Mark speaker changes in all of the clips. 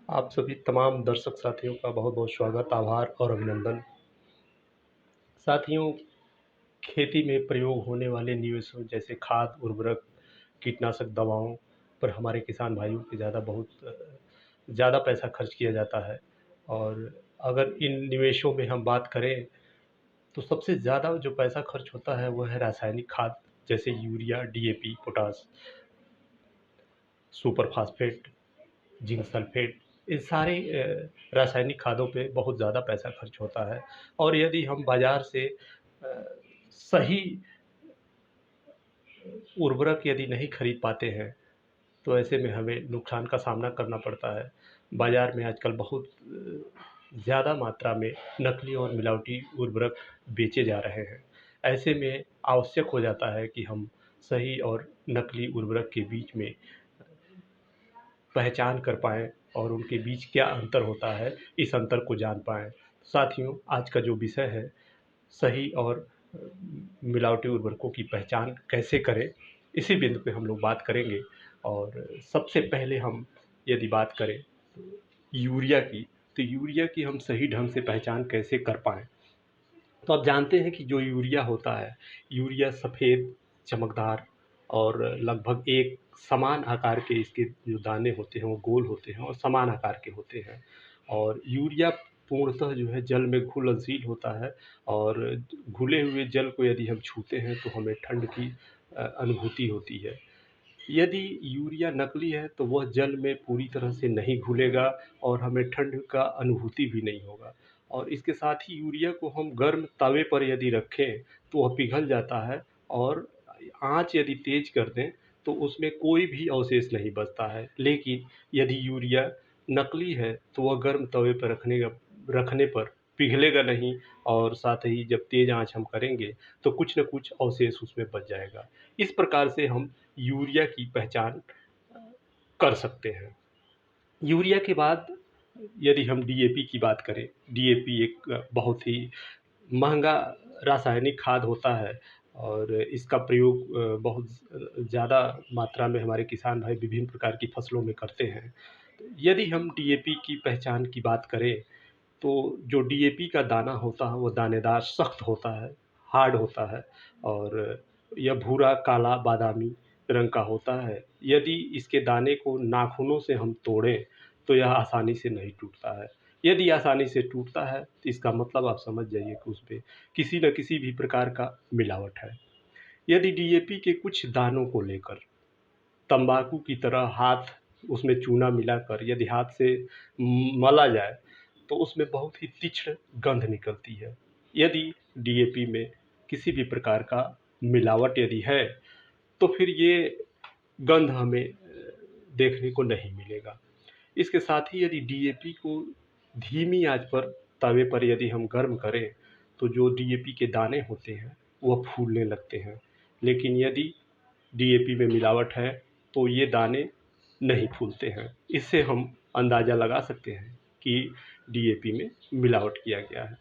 Speaker 1: आप सभी तमाम दर्शक साथियों का बहुत-बहुत स्वागत, आभार और अभिनंदन। साथियों, खेती में प्रयोग होने वाले निवेशों जैसे खाद, उर्वरक, कीटनाशक दवाओं पर हमारे किसान भाइयों के ज़्यादा पैसा खर्च किया जाता है। और अगर इन निवेशों में हम बात करें, तो सबसे ज़्यादा जो पैसा खर्च होता है, वो है रासायनिक खाद, जैसे urea, DAP, potash, super phosphate, zinc sulphate, इन सारे रासायनिक खादों पे बहुत ज़्यादा पैसा खर्च होता है। और यदि हम बाज़ार से सही उर्वरक यदि नहीं खरीद पाते हैं, तो ऐसे में हमें नुकसान का सामना करना पड़ता है। बाज़ार में आजकल बहुत ज़्यादा मात्रा में नकली और मिलावटी उर्वरक बेचे जा रहे हैं। ऐसे में आवश्यक हो जाता है कि हम सही और नकली उर्वरक के बीच में पहचान कर पाएँ और उनके बीच क्या अंतर होता है, इस अंतर को जान पाएँ। साथियों, आज का जो विषय है, सही और मिलावटी उर्वरकों की पहचान कैसे करें, इसी बिंदु पे हम लोग बात करेंगे। और सबसे पहले हम यदि बात करें यूरिया की, तो यूरिया की हम सही ढंग से पहचान कैसे कर पाएँ? तो आप जानते हैं कि जो यूरिया होता है, यूरिया सफ़ेद, चमकदार और लगभग एक समान आकार के इसके जो दाने होते हैं, वो गोल होते हैं और समान आकार के होते हैं। और यूरिया पूर्णतः जो है जल में घुलनशील होता है। और घुले हुए जल को यदि हम छूते हैं, तो हमें ठंड की अनुभूति होती है। यदि यूरिया नकली है, तो वह जल में पूरी तरह से नहीं घुलेगा और हमें ठंड का अनुभूति भी नहीं होगा। और इसके साथ ही यूरिया को हम गर्म तवे पर यदि रखें, तो वह पिघल जाता है। और आँच यदि तेज़ कर दें, तो उसमें कोई भी अवशेष नहीं बचता है। लेकिन यदि यूरिया नकली है, तो वह गर्म तवे पर रखने पर पिघलेगा नहीं। और साथ ही जब तेज़ आँच हम करेंगे, तो कुछ न कुछ अवशेष उसमें बच जाएगा। इस प्रकार से हम यूरिया की पहचान कर सकते हैं। यूरिया के बाद यदि हम डीएपी की बात करें, डीएपी एक बहुत ही महँगा रासायनिक खाद होता है। और इसका प्रयोग बहुत ज़्यादा मात्रा में हमारे किसान भाई विभिन्न प्रकार की फसलों में करते हैं। तो यदि हम डीएपी की पहचान की बात करें, तो जो डीएपी का दाना होता है, वो दानेदार सख्त होता है, हार्ड होता है। और यह भूरा, काला, बादामी रंग का होता है। यदि इसके दाने को नाखूनों से हम तोड़ें, तो यह आसानी से नहीं टूटता है। यदि आसानी से टूटता है, तो इसका मतलब आप समझ जाइए कि उसपे किसी न किसी भी प्रकार का मिलावट है। यदि डीएपी के कुछ दानों को लेकर तंबाकू की तरह हाथ उसमें चूना मिलाकर यदि हाथ से मला जाए, तो उसमें बहुत ही तीक्ष्ण गंध निकलती है। यदि डीएपी में किसी भी प्रकार का मिलावट यदि है, तो फिर ये गंध हमें देखने को नहीं मिलेगा। इसके साथ ही यदि डीएपी को धीमी आंच पर तवे पर यदि हम गर्म करें, तो जो डीएपी के दाने होते हैं, वह फूलने लगते हैं। लेकिन यदि डीएपी में मिलावट है, तो ये दाने नहीं फूलते हैं। इससे हम अंदाज़ा लगा सकते हैं कि डीएपी में मिलावट किया गया है।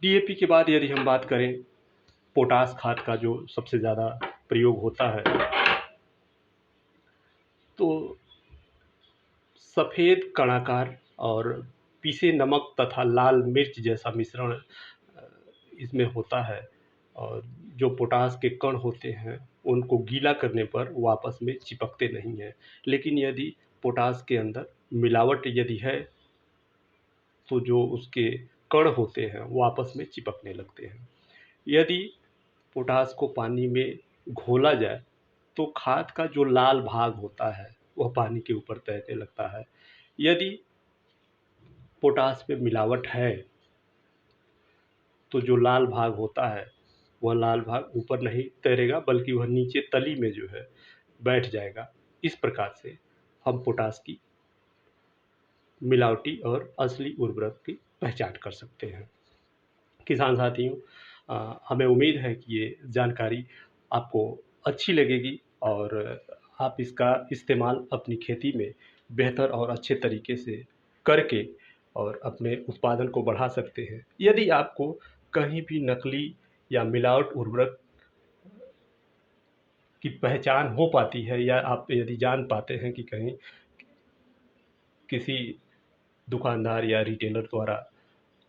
Speaker 1: डीएपी के बाद यदि हम बात करें पोटाश खाद का, जो सबसे ज़्यादा प्रयोग होता है, तो सफ़ेद कणाकार और पीसे नमक तथा लाल मिर्च जैसा मिश्रण इसमें होता है। और जो पोटाश के कण होते हैं, उनको गीला करने पर वो आपस में चिपकते नहीं हैं। लेकिन यदि पोटाश के अंदर मिलावट यदि है, तो जो उसके कण होते हैं, वो आपस में चिपकने लगते हैं। यदि पोटाश को पानी में घोला जाए, तो खाद का जो लाल भाग होता है, वह पानी के ऊपर तैरने लगता है। यदि पोटाश में मिलावट है, तो जो लाल भाग होता है, वह लाल भाग ऊपर नहीं तैरेगा, बल्कि वह नीचे तली में जो है बैठ जाएगा। इस प्रकार से हम पोटाश की मिलावटी और असली उर्वरक की पहचान कर सकते हैं। किसान साथियों, हमें उम्मीद है कि ये जानकारी आपको अच्छी लगेगी और आप इसका इस्तेमाल अपनी खेती में बेहतर और अच्छे तरीके से करके और अपने उत्पादन को बढ़ा सकते हैं। यदि आपको कहीं भी नकली या मिलावट उर्वरक की पहचान हो पाती है, या आप यदि जान पाते हैं कि कहीं किसी दुकानदार या रिटेलर द्वारा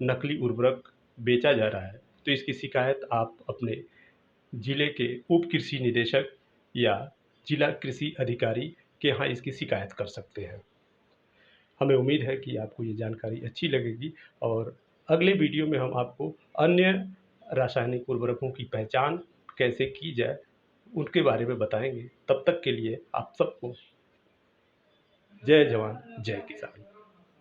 Speaker 1: नकली उर्वरक बेचा जा रहा है तो इसकी शिकायत आप अपने ज़िले के उप कृषि निदेशक या जिला कृषि अधिकारी के यहाँ इसकी शिकायत कर सकते हैं। हमें उम्मीद है कि आपको ये जानकारी अच्छी लगेगी और अगले वीडियो में हम आपको अन्य रासायनिक उर्वरकों की पहचान कैसे की जाए उनके बारे में बताएंगे। तब तक के लिए आप सबको जय जवान जय किसान।